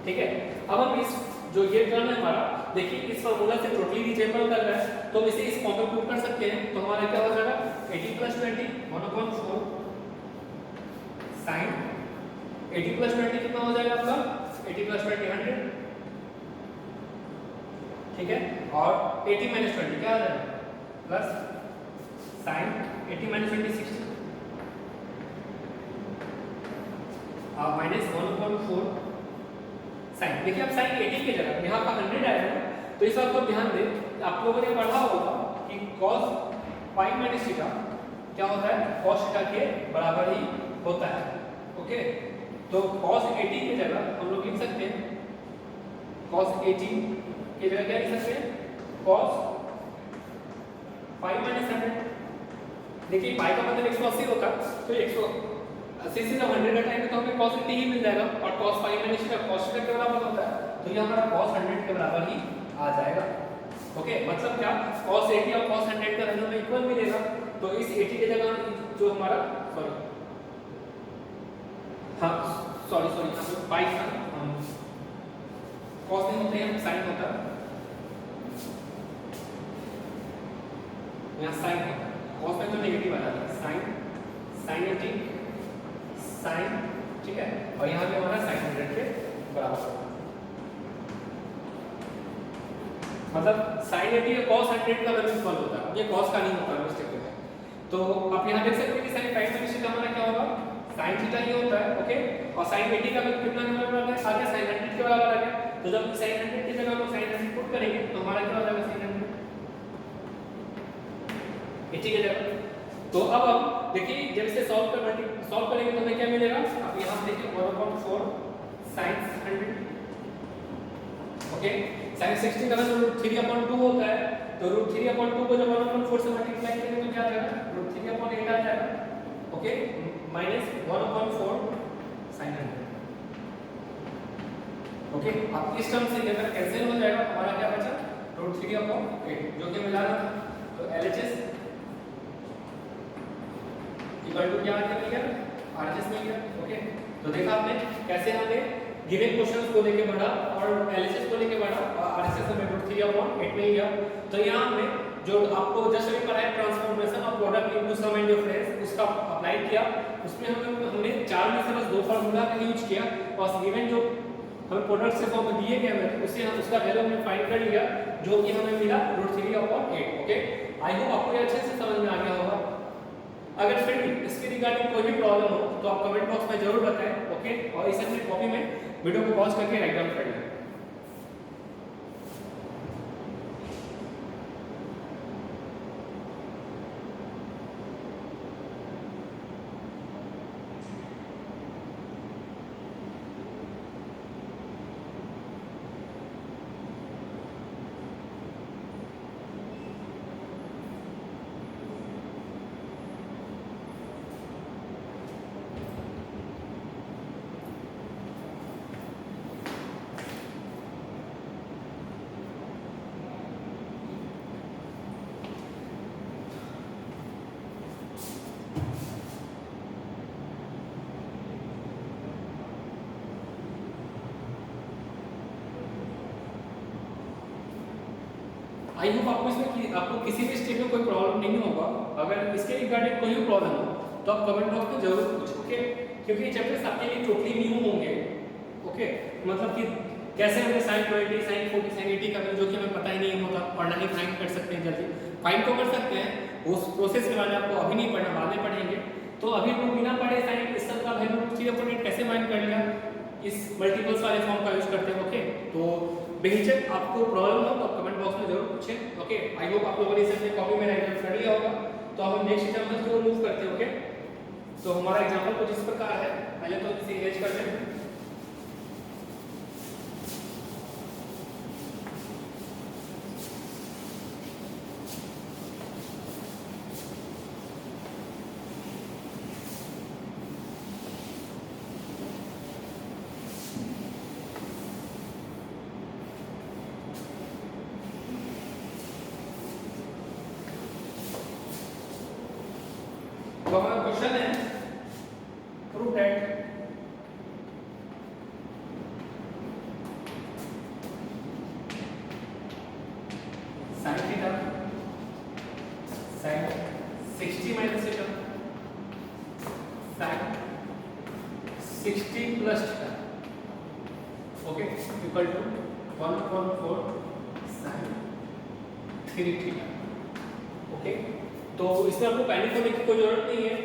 ठीक है, अब हम इस जो ये टर्म है हमारा, देखिए इस फार्मूला से टोटली रिजेबल कर रहा है तो हम इसे इस फॉर्म में पुट कर सकते हैं, तो हमारा क्या हो जाएगा 80 + 20 1/4 sin 80 + 20 कितना हो जाएगा आपका 80 + 20 100, ठीक है, और 80 - 20 क्या आ जाएगा प्लस sin 80 - 20 60 माइनस 1/4 sin। देखिए अब sin 80 की जगह यहाँ का 100 आया है, तो इस बात को ध्यान दें, आप लोगों ने पढ़ा होगा कि cos π - थीटा क्या होता है cos थीटा के बराबर ही होता है। ओके, तो cos 80 की जगह हम लोग लिख सकते हैं cos 80 की जगह क्या लिख सकते हैं cos π - 100। देखिए π का मतलब 180 होता है, तो 180 से जब 100 घटाएंगे तो हमें cos 80 ही मिल जाएगा, और cos π - थीटा cos थीटा के बराबर होता है, तो ये हमारा cos 100 के बराबर ही आ जाएगा। ओके, मतलब क्या cos 80 और cos 100 का वैल्यू में इक्वल मिलेगा, तो इस 80 की जगह जो हमारा सॉरी यहाँ पे पाई था, cos नहीं होते हैं sin होता है, यहाँ sin होता है, cos में तो नेगेटिव आ जाता है, sin 80 sin, ठीक है, और यहाँ पे हमारा sin 100 के बराबर होगा, मतलब sin 80 और cos 100 का वैल्यू इक्वल होता है, ये cos का नहीं होता मिस्टेक है। तो आप यहाँ देख सकते हैं कि sin π - थीटा हमारा क्या होगा sin थीटा ही होता है। ओके, और sin 80 का वैल्यू कितना के बराबर है आ गया sin 100 के बराबर आ गया, तो जब sin 100 की जगह हम लोग sin 100 पुट करेंगे तो हमारा क्या हो जाएगा sin 100 80 की जगह। तो अब हम देखिए जब इसे सॉल्व करेंगे तो हमें क्या मिलेगा, अब यहाँ देखिए 1/4 sin 100। ओके, sin 60 का वैल्यू √3/2 होता है, तो √3/2 को जब 1/4 से मल्टीप्लाई करेंगे तो क्या आ जाएगा √3/8 आ जाएगा। Okay, minus 1/4 sin 100। ओके, अब इस टर्म से अगर कैंसिल हो जाएगा हमारा क्या बचा √3/8 जो कि मिला था, तो LHS इक्वल टू क्या आ गया RHS मिल गया। ओके, तो देखा आपने कैसे हमने गिवन क्वेश्चंस को लेके बढ़ा और LHS को लेके बढ़ा और RHS हमें √3/8 मिल गया। तो यहाँ हमने जो आपको जस्ट अभी पढ़ा है transformation of product into sum and difference, उसका अप्लाई किया, उसमें हमने 4 में से बस 2 फार्मूला का यूज किया और गिवन जो हमें प्रोडक्ट से फॉर्म दिए गए हैं उसे हम उसका वैल्यू हमने फाइंड कर लिया जो कि हमें मिला √3/8। ओके, आई होप आपको ये अच्छे से समझ में आ गया होगा। अगर फिर भी इसके रिगार्डिंग कोई भी प्रॉब्लम हो तो आप कमेंट बॉक्स में जरूर बताएं। ओके, और इसे अपनी कॉपी में वीडियो को पॉज करके राइट डाउन कर लें। आई होप आपको इसमें आपको किसी भी स्टेप में कोई प्रॉब्लम नहीं होगा। अगर इसके रिगार्डिंग कोई भी प्रॉब्लम हो तो आप कमेंट बॉक्स में जरूर पूछो, ओके? क्योंकि ये चैप्टर्स आपके लिए टोटली न्यू होंगे, ओके? मतलब कि कैसे हमें sin 20, sin 40, sin 80 का जो कि हमें पता ही नहीं होता और ना ही फाइंड कर सकते हैं जल्दी। फाइंड तो कर सकते हैं, उस प्रोसेस के बारे में आपको अभी नहीं पढ़ना, बाद में पढ़ेंगे। तो अभी हम लोग बिना पढ़े साइन इस सब का वैल्यू सीधे अपन कैसे फाइंड कर लिया, इस मल्टीपल्स वाले फॉर्म का यूज करते हैं, ओके? तो बेहिचक आपको प्रॉब्लम हो तो कमेंट बॉक्स में जरूर पूछें, ओके? आई होप आप लोगों ने इसे अपने कॉपी में राइट कर लिया होगा। तो अब हम नेक्स्ट एग्जांपल की ओर मूव करते हैं, ओके? तो हमारा एग्जांपल कुछ इस प्रकार है, पहले तो इसे इरेज करते हैं। तो हमारा क्वेश्चन है prove that sin theta sin 60 minus theta sin 60 plus theta, okay, equal to 1/4 sin 3 theta, okay? तो इसमें आपको पैनिक होने की कोई जरूरत नहीं है।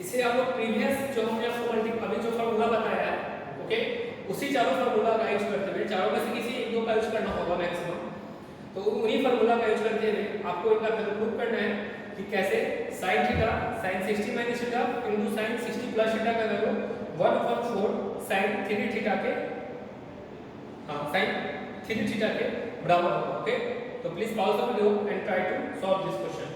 इसे आप लोग प्रीवियस जो हमने आपको अभी जो फार्मूला बताया है, ओके, उसी चारों फार्मूला का यूज करते हुए, चारों में से किसी एक दो का यूज करना होगा मैक्सिमम, तो उन्हीं फार्मूला का यूज करते हुए आपको इनका वैल्यू प्रूव करना है कि कैसे sin theta sin 60 minus theta into sin 60 plus theta का वैल्यू 1/4 sin 3 थीटा के sin 3 थीटा के बराबर होगा, ओके? तो please pause the video and try to solve this question.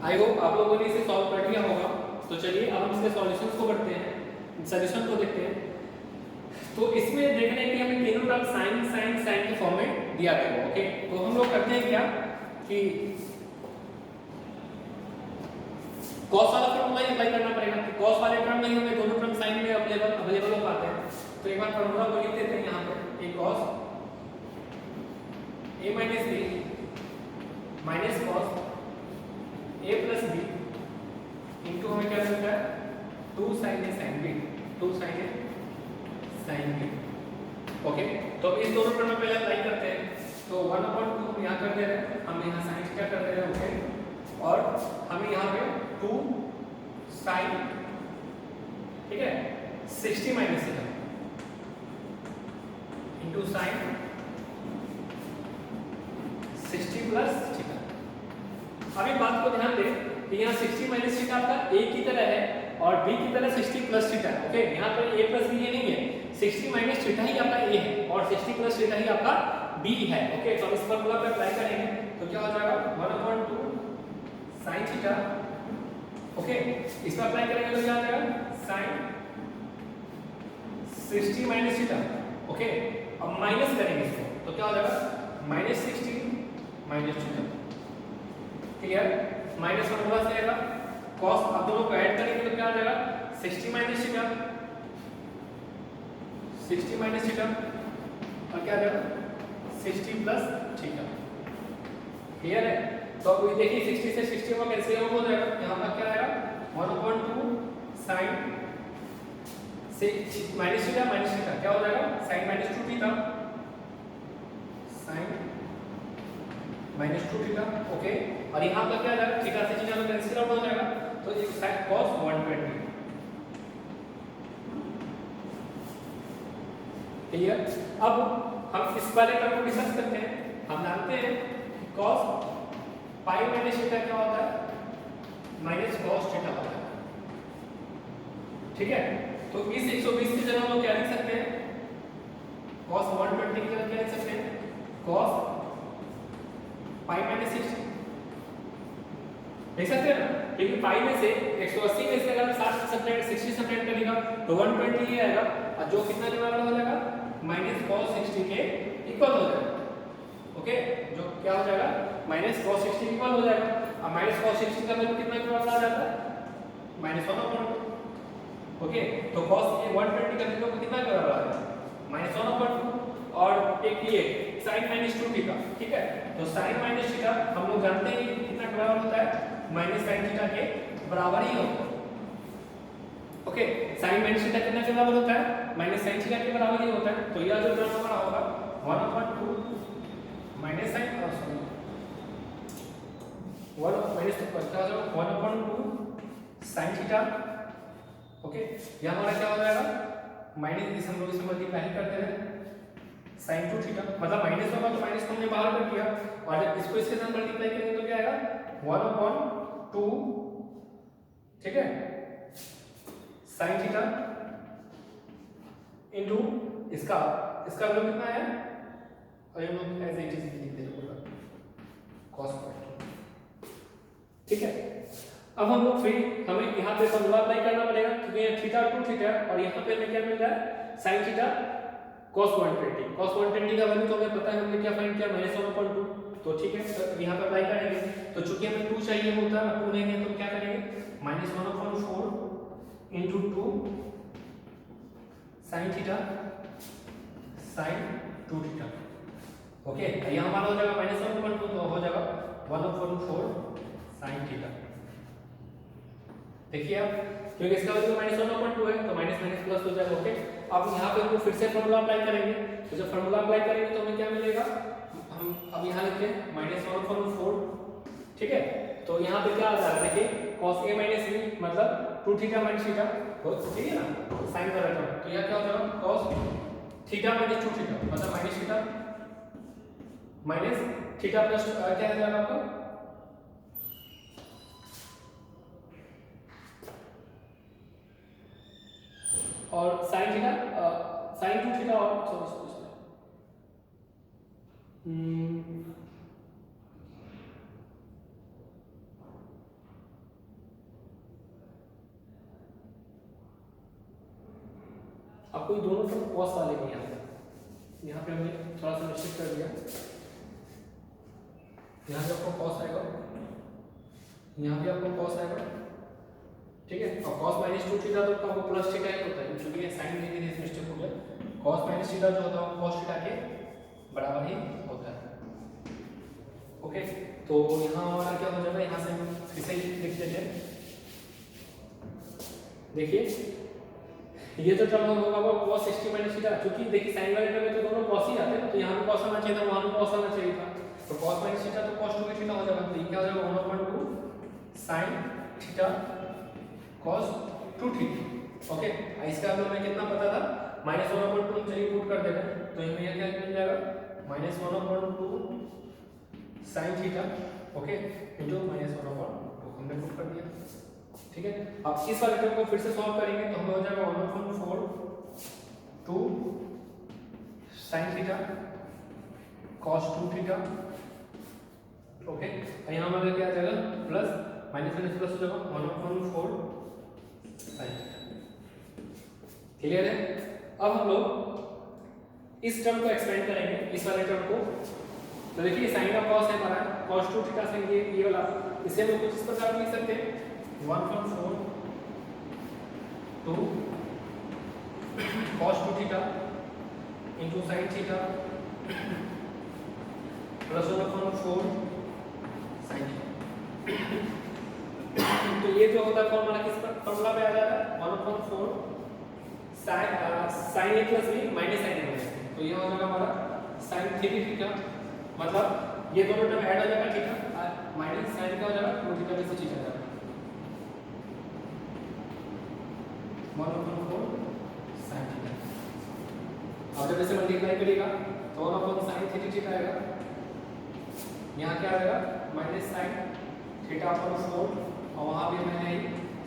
I hope आप लोगों ने इसे सॉल्व कर लिया होगा। तो चलिए अब हम इसके सॉल्यूशंस को करते हैं, सॉल्यूशन को देखते हैं। तो इसमें देखने की हमें तीनों टर्म sin sin sin के फॉर्म में दिया गया है, ओके? तो हम लोग करते हैं क्या कि cos वाला फॉर्मूला ही अप्लाई करना पड़ेगा। कि cos वाले टर्म में ही हमें दोनों टर्म sin में अवेलेबल हो पाते हैं। तो एक बार फॉर्मूला को लिख देते हैं यहाँ पे, a cos a minus b minus cos a plus b into हमें क्या मिलता है 2 sin a sin b, 2 sin a sin b, okay? तो इस दोनों टर्म में पहले अप्लाई करते हैं। तो 1/2 हम यहाँ कर दे रहे हैं, हम यहाँ sin क्या कर दे रहे हैं, ओके? और हमें यहाँ पे 2 sin, ठीक है, 60 minus theta into sin 60 plus theta. अब एक बात को ध्यान दें कि यहाँ 60 माइनस थीटा आपका a की तरह है और b की तरह 60 प्लस थीटा है, ओके? यहाँ पर a प्लस b ये नहीं है, 60 माइनस थीटा ही आपका a है और 60 प्लस थीटा ही आपका b है, ओके? तो हम इस फॉर्मूला पे अप्लाई करेंगे तो क्या हो जाएगा 1/2 sin थीटा, ओके? इसमें अप्लाई करेंगे तो क्या आ जाएगा sin 60 माइनस थीटा, ओके? अब माइनस करेंगे इसको तो क्या हो जाएगा -60 minus theta, clear? Minus formula से आएगा cos, आप दोनों को ऐड करेंगे तो क्या आ जाएगा 60 माइनस थीटा 60 माइनस थीटा और क्या आ जाएगा 60 प्लस थीटा। क्लियर है? तो अब देखिए 60 से 60 में कैंसिल हो जाएगा, यहाँ पर क्या आएगा 1/2 sin से माइनस थीटा क्या हो जाएगा sin minus 2 theta, sin minus 2 theta. Okay, और यहाँ पर क्या आ जाएगा थीटा से थीटा में कैंसिल आउट हो जाएगा, तो ये sin cos 120। क्लियर? अब हम इस वाले टर्म को डिस्कस करते हैं। हम जानते हैं cos पाई माइनस थीटा क्या होता है माइनस cos थीटा होता है। ठीक है, तो इस 120 की जगह हम लोग क्या लिख सकते हैं cos 120 की जगह क्या लिख सकते हैं cos पाई माइनस 60 लिख सकते हैं ना, क्योंकि पाई में से 180 में से अगर 60 सब्ट्रैक्ट करेगा तो 120 ही आएगा, और जो कितना डिवाइड हो जाएगा माइनस cos 60 के इक्वल हो जाएगा। ओके, जो क्या हो जाएगा माइनस cos 60 इक्वल हो जाएगा। अब माइनस cos 60 का वैल्यू कितना इक्वल आ जाता है माइनस 1/2। ओके, तो cos 120 का वैल्यू कितना इक्वल आ जाएगा माइनस 1/2, और एक ये sin माइनस 2 थीटा। ठीक है, तो sin माइनस थीटा हम लोग जानते हैं कितना बराबर होता है माइनस sin थीटा के बराबर ही होता है। ओके, sin माइनस थीटा कितना के बराबर होता है माइनस sin थीटा के बराबर ही होता है। तो यह जो टर्म हमारा होगा 1/2 minus sin 1/2 sin theta. Okay, यह हमारा क्या हो जाएगा माइनस, इस हम लोग इसे मल्टीप्लाई करते हैं sin 2 थीटा, मतलब माइनस होगा तो माइनस को हमने बाहर कर दिया, और जब इसको इसके साथ मल्टीप्लाई करेंगे तो क्या आएगा 1/2। ठीक है, sin थीटा इनटू इसका वैल्यू कितना है, और हम लोग ऐसे ही चीज लिख देंगे पूरा cos 1। ठीक है, अब हम लोग फिर हमें यहाँ पे फॉर्मूला अप्लाई करना पड़ेगा, क्योंकि ये थीटा 2 थीटा और यहाँ पे हमें क्या मिल रहा है sin थीटा cos 120। cos 120 का वैल्यू तो हमें पता है, हमने क्या फाइंड किया माइनस 1/2। तो ठीक है, तो यहाँ पे अप्लाई करेंगे, तो चूंकि हमें 2 चाहिए होता है, 2 नहीं है तो क्या करेंगे minus 1/4 into 2 sin theta sin 2 theta. Okay, यहाँ हमारा हो जाएगा माइनस 1/2, तो हो जाएगा 1/4 sin थीटा। देखिए आप, क्योंकि इसका वैल्यू माइनस 1/2 है तो माइनस माइनस प्लस हो जाएगा। ओके, अब यहाँ पे हम फिर से फॉर्मूला अप्लाई करेंगे, तो जब फॉर्मूला अप्लाई करेंगे तो हमें क्या मिलेगा, हम अब यहाँ लिखते हैं माइनस 1/4। ठीक है, तो यहाँ पे क्या आ जा रहा है देखिए cos a माइनस b मतलब 2 थीटा माइनस थीटा, ठीक है ना साइन वाला टर्म, तो यह क्या हो जाएगा cos थीटा माइनस 2 थीटा मतलब minus theta minus theta plus क्या आ जाएगा आपका और sin थीटा sin 2 थीटा और सॉरी आपको ये दोनों टर्म cos वाले नहीं आते, यहाँ पे हमने थोड़ा सा निश्चित कर दिया, यहाँ पे आपको cos आएगा, यहाँ पे आपको cos आएगा। ठीक है, और cos माइनस 2 थीटा तो आपको प्लस थीटा ही होता है, क्योंकि ये साइन धीरे धीरे मिस्टेक हो गया। cos माइनस थीटा जो होता है वो cos थीटा के बराबर ही होता है। ओके, तो यहाँ हमारा क्या हो जाएगा, यहाँ से हम फिर से लिख देते हैं। देखिए ये जो टर्म होगा वो cos 60 माइनस थीटा, क्योंकि देखिए साइन वाले टर्म में तो दोनों cos ही आते हैं, तो यहाँ पे cos आना चाहिए था, वहाँ पे cos आना चाहिए था, तो cos माइनस थीटा तो cos 2 थीटा हो जाएगा, तो ये क्या हो जाएगा 1/2 sin theta cos 2 theta. Okay, इसका हमें कितना पता था माइनस 1/2, चलिए पुट कर देते हैं, तो हमें क्या मिल जाएगा minus 1/2 sin theta okay into minus 1/2 हमने पुट कर दिया। ठीक है, अब इस वाले टर्म को फिर से सॉल्व करेंगे तो हमें हो जाएगा 1/4 2 sin theta cos 2 theta. Okay, यहाँ हमारा क्या आ जाएगा प्लस माइनस माइनस प्लस हो जाएगा 1/4 sin थीटा। क्लियर है? अब हम लोग इस टर्म को एक्सपेंड करेंगे, इस वाले टर्म को, तो देखिए साइन का cos है हमारा cos 2 थीटा से ये वाला, इसे हम कुछ इस प्रकार लिख सकते हैं 1/4 2 cos 2 theta into sine theta plus 1/4 sine theta. तो ये जो होता है फॉर्मूला किस पर फॉर्मूला पे आ जाता है 1/4 साइन ए प्लस बी माइनस साइन ए माइनस बी। तो ये हो जाएगा हमारा साइन थीटा मतलब ये दोनों टर्म ऐड हो जाएगा थीटा माइनस साइन का हो जाएगा तो थीटा में से थीटा जाएगा 1/4 साइन थीटा। अब जब इसे मल्टीप्लाई करिएगा तो 1/sin थीटा आएगा, यहाँ क्या आएगा माइनस साइन थीटा अपॉन 4 और वहाँ भी मैंने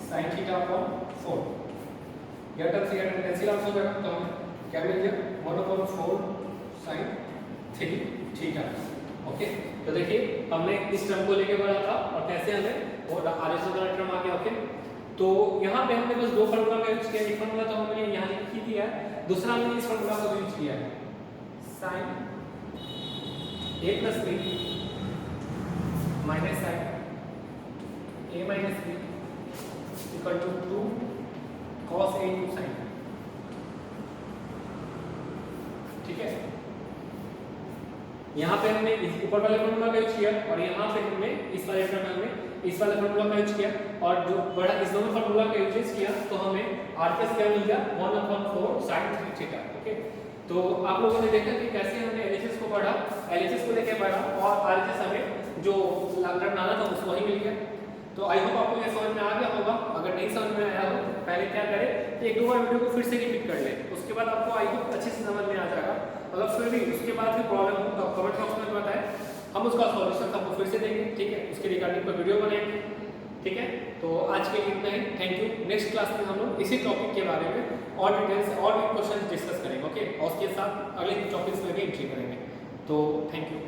साइन थीटा अपॉन 4 यह टर्म से यह टर्म कैंसिल आउट हो जाएगा। तो हमें क्या मिल गया 1/4 साइन थीटा। ओके तो देखिए हमने इस टर्म को लेके बढ़ा था और कैसे हमें वो आर एस वाला टर्म आ गया। ओके तो यहाँ पे हमने बस दो फार्मूला का यूज किया, एक फार्मूला तो हमने यहाँ लिख दिया है, दूसरा हमने इस फार्मूला का यूज किया है sine a plus B minus sine a minus B equal to 2 cos a to sine. ठीक है यहाँ पे हमने इस ऊपर वाले फार्मूला का यूज किया और यहाँ पे हमने इस वाले टर्म में इस वाले फार्मूला का यूज किया और जो बड़ा इस दोनों फार्मूला का यूज किया तो हमें आर का स्क्वायर मिल गया 1/4 sin थीटा। ओके तो आप लोगों ने देखा कि कैसे हमने एलएचएस को पढ़ा, एलएचएस को लेके पढ़ा और आरएचएस हमें जो लैम्डा बनाना था उसको ही मिल गया। तो आई होप आपको ये समझ में आ गया होगा। अगर नहीं समझ में आया हो तो पहले क्या करें एक दो बार वीडियो को फिर से रिपीट कर ले, उसके बाद आपको आई होप अच्छे से समझ में आ जाएगा। अगर फिर भी उसके बाद भी प्रॉब्लम हो तो कमेंट बॉक्स में बताएं, हम उसका सॉल्यूशन आपको फिर से देंगे। ठीक है उसके रिगार्डिंग पर वीडियो बनाएंगे। ठीक है तो आज के लिए इतना ही, थैंक यू। नेक्स्ट क्लास में हम लोग इसी टॉपिक के बारे में और डिटेल से और भी क्वेश्चन डिस्कस करेंगे। ओके और उसके साथ अगले टॉपिक्स में भी एंट्री करेंगे। तो थैंक यू।